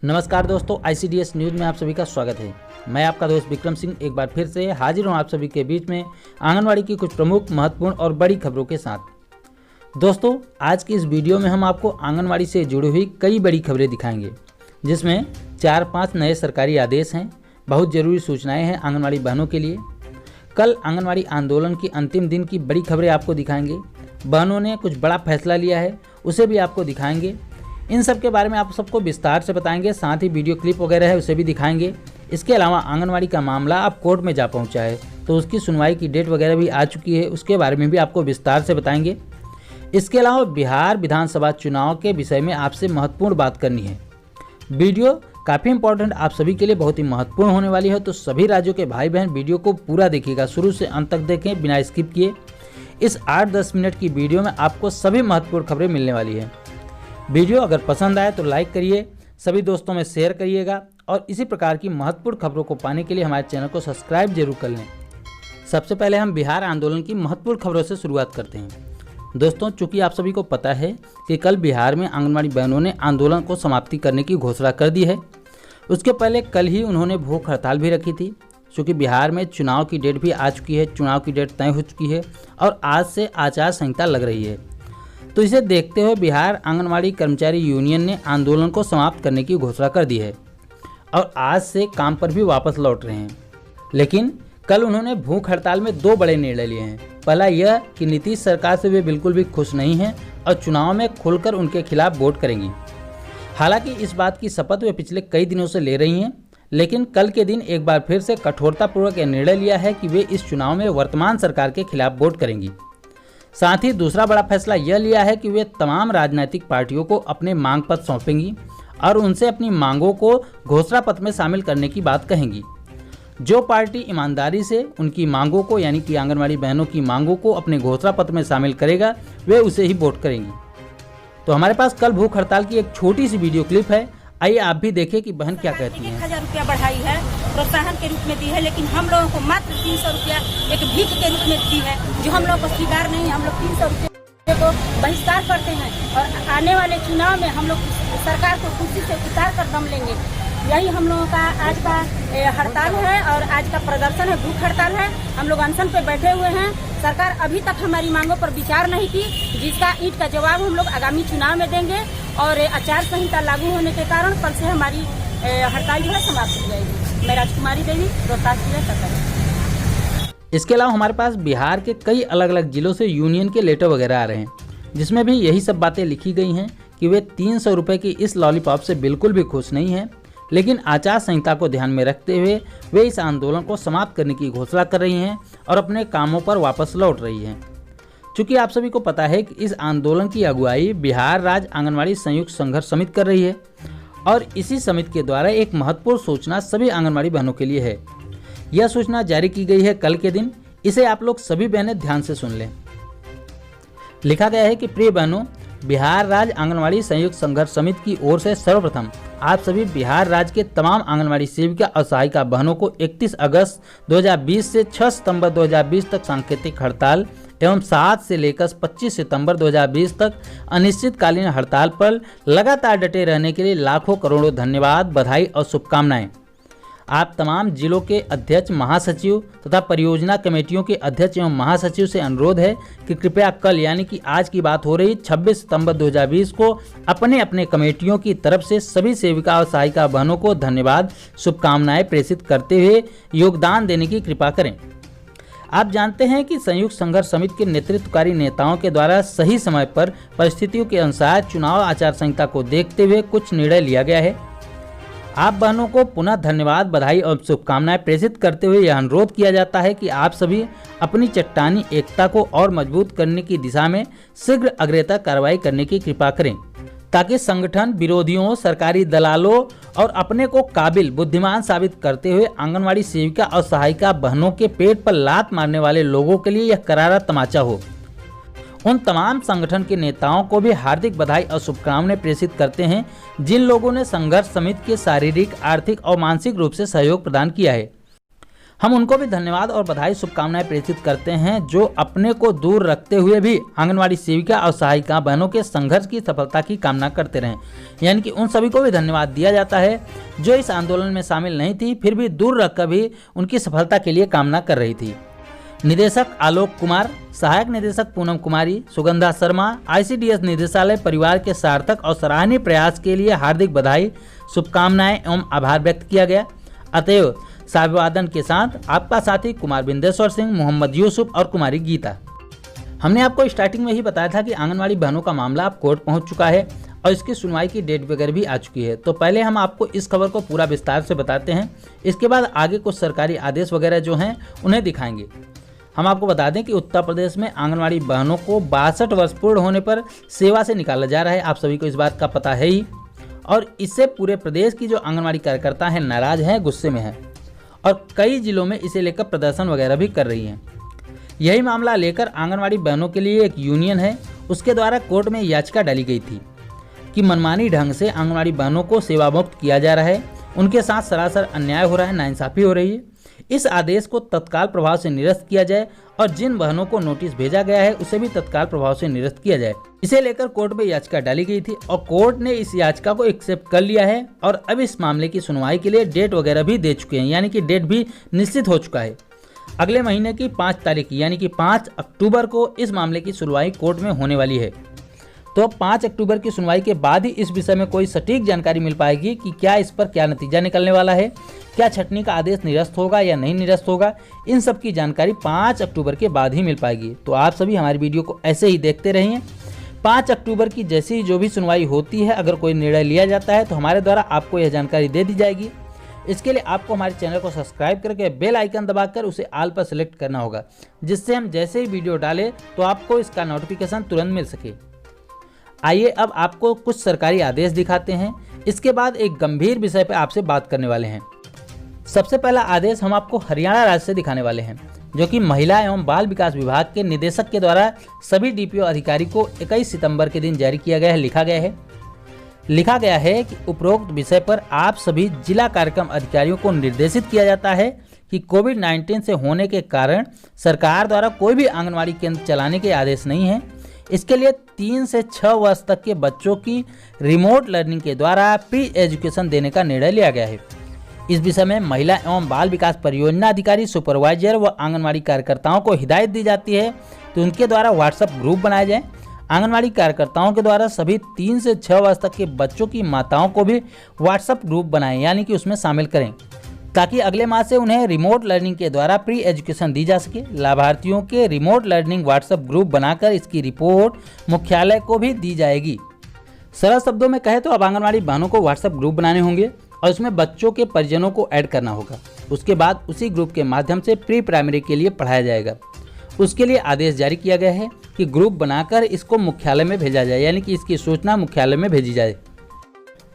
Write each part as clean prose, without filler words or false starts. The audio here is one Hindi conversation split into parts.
नमस्कार दोस्तों, ICDS न्यूज़ में आप सभी का स्वागत है। मैं आपका दोस्त विक्रम सिंह एक बार फिर से हाजिर हूं आप सभी के बीच में आंगनवाड़ी की कुछ प्रमुख, महत्वपूर्ण और बड़ी खबरों के साथ। दोस्तों, आज की इस वीडियो में हम आपको आंगनवाड़ी से जुड़ी हुई कई बड़ी खबरें दिखाएंगे, जिसमें 4-5 नए सरकारी आदेश हैं, बहुत ज़रूरी सूचनाएँ हैं आंगनवाड़ी बहनों के लिए। कल आंगनवाड़ी आंदोलन की अंतिम दिन की बड़ी खबरें आपको दिखाएंगे। बहनों ने कुछ बड़ा फैसला लिया है, उसे भी आपको दिखाएंगे। इन सब के बारे में आप सबको विस्तार से बताएंगे, साथ ही वीडियो क्लिप वगैरह है उसे भी दिखाएंगे। इसके अलावा आंगनवाड़ी का मामला अब कोर्ट में जा पहुंचा है, तो उसकी सुनवाई की डेट वगैरह भी आ चुकी है, उसके बारे में भी आपको विस्तार से बताएंगे। इसके अलावा बिहार विधानसभा चुनाव के विषय में आपसे महत्वपूर्ण बात करनी है। वीडियो काफ़ी इंपॉर्टेंट आप सभी के लिए बहुत ही महत्वपूर्ण होने वाली है, तो सभी राज्यों के भाई बहन वीडियो को पूरा देखिएगा, शुरू से अंत तक देखें बिना स्किप किए। इस 8-10 मिनट की वीडियो में आपको सभी महत्वपूर्ण खबरें मिलने वाली है। वीडियो अगर पसंद आए तो लाइक करिए, सभी दोस्तों में शेयर करिएगा और इसी प्रकार की महत्वपूर्ण खबरों को पाने के लिए हमारे चैनल को सब्सक्राइब जरूर कर लें। सबसे पहले हम बिहार आंदोलन की महत्वपूर्ण खबरों से शुरुआत करते हैं। दोस्तों, चूंकि आप सभी को पता है कि कल बिहार में आंगनवाड़ी बहनों ने आंदोलन को समाप्ति करने की घोषणा कर दी है। उसके पहले कल ही उन्होंने भूख हड़ताल भी रखी थी। चूँकि बिहार में चुनाव की डेट भी आ चुकी है, चुनाव की डेट तय हो चुकी है और आज से आचार संहिता लग रही है, तो इसे देखते हुए बिहार आंगनवाड़ी कर्मचारी यूनियन ने आंदोलन को समाप्त करने की घोषणा कर दी है और आज से काम पर भी वापस लौट रहे हैं। लेकिन कल उन्होंने भूख हड़ताल में 2 बड़े निर्णय लिए हैं। पहला यह कि नीतीश सरकार से वे बिल्कुल भी खुश नहीं हैं और चुनाव में खुलकर उनके खिलाफ वोट करेंगी। हालांकि इस बात की शपथ वे पिछले कई दिनों से ले रही हैं, लेकिन कल के दिन एक बार फिर से कठोरतापूर्वक यह निर्णय लिया है कि वे इस चुनाव में वर्तमान सरकार के खिलाफ वोट करेंगी। साथ ही दूसरा बड़ा फैसला यह लिया है कि वे तमाम राजनीतिक पार्टियों को अपने मांग पत्र सौंपेंगी और उनसे अपनी मांगों को घोषणा पत्र में शामिल करने की बात कहेंगी। जो पार्टी ईमानदारी से उनकी मांगों को, यानी कि आंगनवाड़ी बहनों की मांगों को अपने घोषणा पत्र में शामिल करेगा, वे उसे ही वोट करेंगी। तो हमारे पास कल भूख हड़ताल की एक छोटी सी वीडियो क्लिप है, आइए आप भी देखें कि बहन क्या कहती हैं। 1000 रुपया बढ़ाई है, प्रोत्साहन के रूप में दी है, लेकिन हम लोगों को मात्र 300 रुपया एक भीख के रूप में दी है, जो हम लोग को स्वीकार नहीं है। हम लोग 300 रुपये को बहिष्कार करते हैं और आने वाले चुनाव में हम लोग सरकार को कुर्सी से उतार कर दम लेंगे। यही हम लोगों का आज का हड़ताल है और आज का प्रदर्शन है, भूख हड़ताल है। हम लोग अनशन पे बैठे हुए हैं। सरकार अभी तक हमारी मांगों पर विचार नहीं की, जिसका ईंट का जवाब हम लोग आगामी चुनाव में देंगे और आचार संहिता लागू होने के कारण कल से हमारी हड़ताल जो है समाप्त हो जाएगी। मैं राजकुमारी देवी, रोहतास जिला सदर। इसके अलावा हमारे पास बिहार के कई अलग अलग जिलों से यूनियन के लेटर वगैरह आ रहे हैं, जिसमें भी यही सब बातें लिखी गई हैं कि वे 300 रुपये की इस लॉलीपॉप से बिल्कुल भी खुश नहीं हैं, लेकिन आचार संहिता को ध्यान में रखते हुए वे इस आंदोलन को समाप्त करने की घोषणा कर रही हैं और अपने कामों पर वापस लौट रही हैं। चूँकि आप सभी को पता है कि इस आंदोलन की अगुवाई बिहार राज्य आंगनवाड़ी संयुक्त संघर्ष समिति कर रही है और इसी समिति के द्वारा एक महत्वपूर्ण सूचना सभी आंगनवाड़ी बहनों के लिए है। यह सूचना जारी की गई है कल के दिन, इसे आप लोग सभी बहनें ध्यान से सुन लें। लिखा गया है कि प्रिय बहनों, बिहार राज्य आंगनवाड़ी संयुक्त संघर्ष समिति की ओर से सर्वप्रथम आप सभी बिहार राज्य के तमाम आंगनवाड़ी सेविका और सहायिका बहनों को 31 अगस्त 2020 से 6 सितंबर 2020 तक सांकेतिक हड़ताल एवं 7 से लेकर 25 सितंबर 2020 तक अनिश्चितकालीन हड़ताल पर लगातार डटे रहने के लिए लाखों करोड़ों धन्यवाद, बधाई और शुभकामनाएं। आप तमाम जिलों के अध्यक्ष, महासचिव तथा परियोजना कमेटियों के अध्यक्ष एवं महासचिव से अनुरोध है कि कृपया कल, यानी कि आज की बात हो रही 26 सितंबर 2020 को अपने अपने कमेटियों की तरफ से सभी सेविका और सहायिका बहनों को धन्यवाद, शुभकामनाएं प्रेषित करते हुए योगदान देने की कृपा करें। आप जानते हैं कि संयुक्त संघर्ष समिति के नेतृत्वकारी नेताओं के द्वारा सही समय पर परिस्थितियों के अनुसार चुनाव आचार संहिता को देखते हुए कुछ निर्णय लिया गया है। आप बहनों को पुनः धन्यवाद, बधाई और शुभकामनाएं प्रेषित करते हुए यह अनुरोध किया जाता है कि आप सभी अपनी चट्टानी एकता को और मजबूत करने की दिशा में शीघ्र अग्रता कार्रवाई करने की कृपा करें, ताकि संगठन विरोधियों, सरकारी दलालों और अपने को काबिल, बुद्धिमान साबित करते हुए आंगनवाड़ी सेविका और सहायिका बहनों के पेट पर लात मारने वाले लोगों के लिए यह करारा तमाचा हो। उन तमाम संगठन के नेताओं को भी हार्दिक बधाई और शुभकामनाएं प्रेषित करते हैं जिन लोगों ने संघर्ष समिति के शारीरिक, आर्थिक और मानसिक रूप से सहयोग प्रदान किया है। हम उनको भी धन्यवाद और बधाई शुभकामनाएं प्रेषित करते हैं जो अपने को दूर रखते हुए भी आंगनवाड़ी सेविका और सहायिका बहनों के संघर्ष की सफलता की कामना करते रहें। यानी कि उन सभी को भी धन्यवाद दिया जाता है जो इस आंदोलन में शामिल नहीं थी, फिर भी दूर रखकर भी उनकी सफलता के लिए कामना कर रही थी। निदेशक आलोक कुमार, सहायक निदेशक पूनम कुमारी, सुगंधा शर्मा, ICDS निदेशालय परिवार के सार्थक और सराहनीय प्रयास के लिए हार्दिक बधाई, शुभकामनाएं एवं आभार व्यक्त किया गया। अतएव अभिवादन के साथ आपका साथी कुमार बिंदेश्वर सिंह, मोहम्मद यूसुफ और कुमारी गीता। हमने आपको स्टार्टिंग में ही बताया था कि आंगनवाड़ी बहनों का मामला अब कोर्ट पहुंच चुका है और इसकी सुनवाई की डेट वगैरह भी आ चुकी है। तो पहले हम आपको इस खबर को पूरा विस्तार से बताते हैं, इसके बाद आगे कुछ सरकारी आदेश वगैरह जो हैं उन्हें दिखाएंगे। हम आपको बता दें कि उत्तर प्रदेश में आंगनवाड़ी बहनों को 62 वर्ष पूर्ण होने पर सेवा से निकाला जा रहा है। आप सभी को इस बात का पता है ही, और इससे पूरे प्रदेश की जो आंगनवाड़ी कार्यकर्ता हैं नाराज हैं, गुस्से में हैं और कई जिलों में इसे लेकर प्रदर्शन वगैरह भी कर रही हैं। यही मामला लेकर आंगनवाड़ी बहनों के लिए एक यूनियन है, उसके द्वारा कोर्ट में याचिका डाली गई थी कि मनमानी ढंग से आंगनवाड़ी बहनों को सेवा मुक्त किया जा रहा है, उनके साथ सरासर अन्याय हो रहा है, नाइंसाफी हो रही है। इस आदेश को तत्काल प्रभाव से निरस्त किया जाए और जिन बहनों को नोटिस भेजा गया है उसे भी तत्काल प्रभाव से निरस्त किया जाए। इसे लेकर कोर्ट में याचिका डाली गई थी और कोर्ट ने इस याचिका को एक्सेप्ट कर लिया है और अब इस मामले की सुनवाई के लिए डेट वगैरह भी दे चुके हैं, यानी कि डेट भी निश्चित हो चुका है। अगले महीने की 5 तारीख यानी कि 5 अक्टूबर को इस मामले की सुनवाई कोर्ट में होने वाली है। तो 5 अक्टूबर की सुनवाई के बाद ही इस विषय में कोई सटीक जानकारी मिल पाएगी कि क्या इस पर क्या नतीजा निकलने वाला है, क्या छंटनी का आदेश निरस्त होगा या नहीं निरस्त होगा। इन सब की जानकारी 5 अक्टूबर के बाद ही मिल पाएगी। तो आप सभी हमारी वीडियो को ऐसे ही देखते रहिए। 5 अक्टूबर की जैसी ही जो भी सुनवाई होती है, अगर कोई निर्णय लिया जाता है तो हमारे द्वारा आपको यह जानकारी दे दी जाएगी। इसके लिए आपको हमारे चैनल को सब्सक्राइब करके बेल आइकन दबाकर उसे ऑल पर सेलेक्ट करना होगा, जिससे हम जैसे ही वीडियो डालें तो आपको इसका नोटिफिकेशन तुरंत मिल सके। आइए अब आपको कुछ सरकारी आदेश दिखाते हैं, इसके बाद एक गंभीर विषय पर आपसे बात करने वाले हैं। सबसे पहला आदेश हम आपको हरियाणा राज्य से दिखाने वाले हैं, जो कि महिला एवं बाल विकास विभाग के निदेशक के द्वारा सभी DPO अधिकारी को 21 सितंबर के दिन जारी किया गया है। लिखा गया है कि उपरोक्त विषय पर आप सभी जिला कार्यक्रम अधिकारियों को निर्देशित किया जाता है कि कोविड-19 से होने के कारण सरकार द्वारा कोई भी आंगनवाड़ी केंद्र चलाने के आदेश नहीं है। इसके लिए 3 से 6 वर्ष तक के बच्चों की रिमोट लर्निंग के द्वारा प्री एजुकेशन देने का निर्णय लिया गया है। इस विषय में महिला एवं बाल विकास परियोजना अधिकारी, सुपरवाइजर व आंगनवाड़ी कार्यकर्ताओं को हिदायत दी जाती है तो उनके द्वारा व्हाट्सएप ग्रुप बनाए जाएं। आंगनवाड़ी कार्यकर्ताओं के द्वारा सभी 3 से 6 वर्ष तक के बच्चों की माताओं को भी व्हाट्सएप ग्रुप बनाएं, यानी कि उसमें शामिल करें, ताकि अगले माह से उन्हें रिमोट लर्निंग के द्वारा प्री एजुकेशन दी जा सके। लाभार्थियों के रिमोट लर्निंग व्हाट्सएप ग्रुप बनाकर इसकी रिपोर्ट मुख्यालय को भी दी जाएगी। सरल शब्दों में कहे तो अब आंगनवाड़ी बहनों को व्हाट्सएप ग्रुप बनाने होंगे और इसमें बच्चों के परिजनों को ऐड करना होगा। उसके बाद उसी ग्रुप के माध्यम से प्री प्राइमरी के लिए पढ़ाया जाएगा। उसके लिए आदेश जारी किया गया है कि ग्रुप बनाकर इसको मुख्यालय में भेजा जाए, यानी कि इसकी सूचना मुख्यालय में भेजी जाए।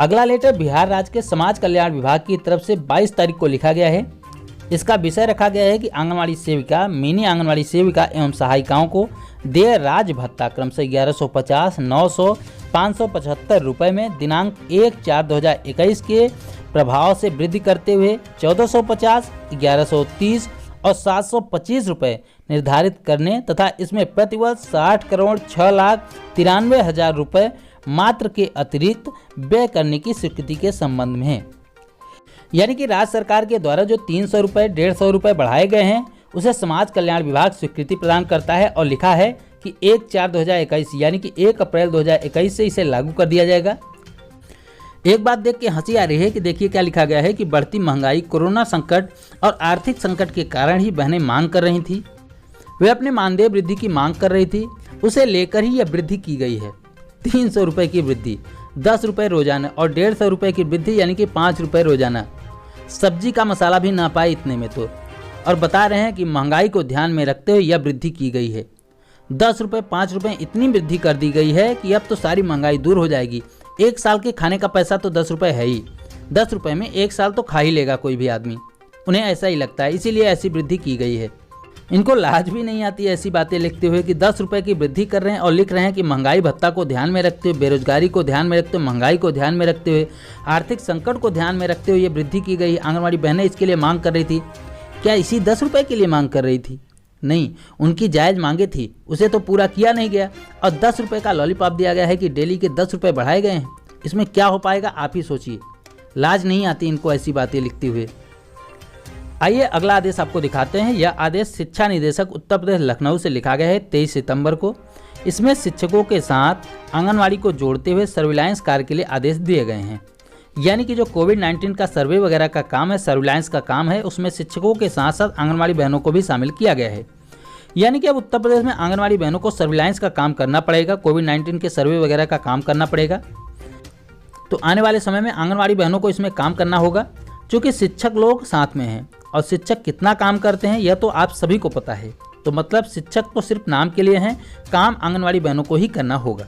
अगला लेटर बिहार राज्य के समाज कल्याण विभाग की तरफ से 22 तारीख को लिखा गया है। इसका विषय रखा गया है कि आंगनवाड़ी सेविका, मिनी आंगनवाड़ी सेविका एवं सहायिकाओं को देय राज्य भत्ता क्रमशः 1150, 900, 575 रुपये में दिनांक 1/4/2021 के प्रभाव से वृद्धि करते हुए 1450, 1130 और 725 रुपये निर्धारित करने तथा इसमें प्रतिवर्ष 60,06,93,000 रुपये मात्र के अतिरिक्त व्यय करने की स्वीकृति के संबंध में है। यानी कि राज्य सरकार के द्वारा जो 300 रुपये, 150 रुपये बढ़ाए गए हैं उसे समाज कल्याण विभाग स्वीकृति प्रदान करता है और लिखा है कि 1/4/2021 यानी कि 1 अप्रैल 2021 से इसे लागू कर दिया जाएगा। एक बात देख के हंसी आ रही है कि देखिए क्या लिखा गया है कि बढ़ती महंगाई, कोरोना संकट और आर्थिक संकट के कारण ही बहनें मांग कर रही थी। वे अपने मानदेय वृद्धि की मांग कर रही थी, उसे लेकर ही यह वृद्धि की गई है। 300 रुपये की वृद्धि, 10 रुपये रोजाना और 150 रुपये की वृद्धि यानी कि 5 रुपये रोजाना। सब्जी का मसाला भी ना पाए इतने में तो, और बता रहे हैं कि महंगाई को ध्यान में रखते हुए यह वृद्धि की गई है। 10 रुपये, 5 रुपये इतनी वृद्धि कर दी गई है कि अब तो सारी महंगाई दूर हो जाएगी। एक साल के खाने का पैसा तो 10 रुपये है ही, 10 रुपये में एक साल तो खा ही लेगा कोई भी आदमी, उन्हें ऐसा ही लगता है, इसीलिए ऐसी वृद्धि की गई है। इनको लाज भी नहीं आती ऐसी बातें लिखते हुए कि 10 रुपये की वृद्धि कर रहे हैं और लिख रहे हैं कि महंगाई भत्ता को ध्यान में रखते हुए, बेरोजगारी को ध्यान में रखते हुए, महंगाई को ध्यान में रखते हुए, आर्थिक संकट को ध्यान में रखते हुए ये वृद्धि की गई। आंगनवाड़ी बहनें इसके लिए मांग कर रही थी। क्या इसी 10 रुपये के लिए मांग कर रही थी? नहीं, उनकी जायज़ मांगे थी, उसे तो पूरा किया नहीं गया और 10 रुपये का लॉलीपॉप दिया गया है कि डेली के 10 रुपये बढ़ाए गए हैं। इसमें क्या हो पाएगा आप ही सोचिए। लाज नहीं आती इनको ऐसी बातें लिखते हुए। आइए अगला आदेश आपको दिखाते हैं। यह आदेश शिक्षा निदेशक उत्तर प्रदेश लखनऊ से लिखा गया है 23 सितंबर को। इसमें शिक्षकों के साथ आंगनवाड़ी को जोड़ते हुए सर्विलांस कार्य के लिए आदेश दिए गए हैं। यानी कि जो कोविड-19 का सर्वे वगैरह का काम है, सर्विलांस का काम है, उसमें शिक्षकों के साथ साथ आंगनवाड़ी बहनों को भी शामिल किया गया है। यानी कि अब उत्तर प्रदेश में आंगनवाड़ी बहनों को सर्विलांस का काम करना पड़ेगा, कोविड-19 के सर्वे वगैरह का काम करना पड़ेगा। तो आने वाले समय में आंगनवाड़ी बहनों को इसमें काम करना होगा, क्योंकि शिक्षक लोग साथ में हैं और शिक्षक कितना काम करते हैं यह तो आप सभी को पता है। तो मतलब शिक्षक तो सिर्फ नाम के लिए हैं, काम आंगनवाड़ी बहनों को ही करना होगा।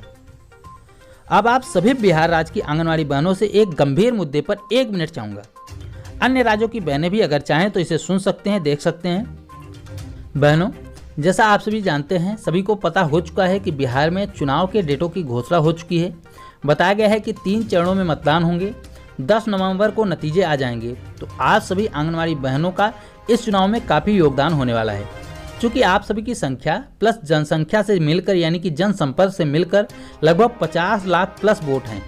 अब आप सभी बिहार राज्य की आंगनवाड़ी बहनों से एक गंभीर मुद्दे पर 1 मिनट चाहूँगा। अन्य राज्यों की बहनें भी अगर चाहें तो इसे सुन सकते हैं, देख सकते हैं। बहनों, जैसा आप सभी जानते हैं, सभी को पता हो चुका है कि बिहार में चुनाव के डेटों की घोषणा हो चुकी है। बताया गया है कि 3 चरणों में मतदान होंगे, 10 नवंबर को नतीजे आ जाएंगे। तो आप सभी आंगनवाड़ी बहनों का इस चुनाव में काफ़ी योगदान होने वाला है, क्योंकि आप सभी की संख्या प्लस जनसंख्या से मिलकर यानी कि जनसंपर्क से मिलकर लगभग 50 लाख प्लस वोट हैं,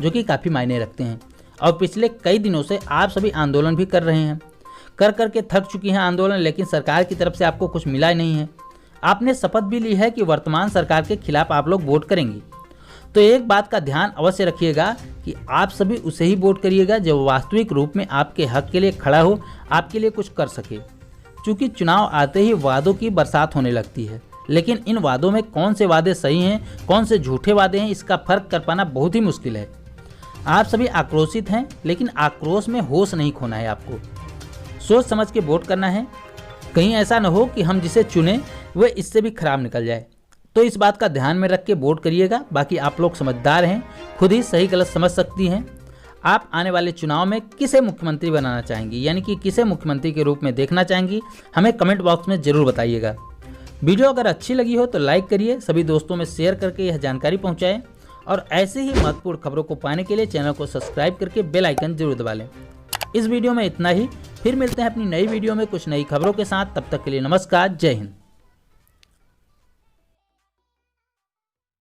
जो कि काफ़ी मायने रखते हैं। और पिछले कई दिनों से आप सभी आंदोलन भी कर रहे हैं, कर करके थक चुकी हैं आंदोलन, लेकिन सरकार की तरफ से आपको कुछ मिला ही नहीं है। आपने शपथ भी ली है कि वर्तमान सरकार के खिलाफ आप लोग वोट करेंगी। तो एक बात का ध्यान अवश्य रखिएगा कि आप सभी उसे ही वोट करिएगा जो वास्तविक रूप में आपके हक के लिए खड़ा हो, आपके लिए कुछ कर सके। क्योंकि चुनाव आते ही वादों की बरसात होने लगती है, लेकिन इन वादों में कौन से वादे सही हैं, कौन से झूठे वादे हैं, इसका फर्क कर पाना बहुत ही मुश्किल है। आप सभी आक्रोशित हैं, लेकिन आक्रोश में होश नहीं खोना है। आपको सोच समझ के वोट करना है। कहीं ऐसा न हो कि हम जिसे चुने वह इससे भी खराब निकल जाए। तो इस बात का ध्यान में रख के वोट करिएगा। बाकी आप लोग समझदार हैं, खुद ही सही गलत समझ सकती हैं। आप आने वाले चुनाव में किसे मुख्यमंत्री बनाना चाहेंगी, यानी कि किसे मुख्यमंत्री के रूप में देखना चाहेंगी, हमें कमेंट बॉक्स में ज़रूर बताइएगा। वीडियो अगर अच्छी लगी हो तो लाइक करिए, सभी दोस्तों में शेयर करके यह जानकारी पहुंचाएं और ऐसे ही महत्वपूर्ण खबरों को पाने के लिए चैनल को सब्सक्राइब करके बेल आइकन जरूर दबा लें। इस वीडियो में इतना ही, फिर मिलते हैं अपनी नई वीडियो में कुछ नई खबरों के साथ। तब तक के लिए नमस्कार, जय हिंद।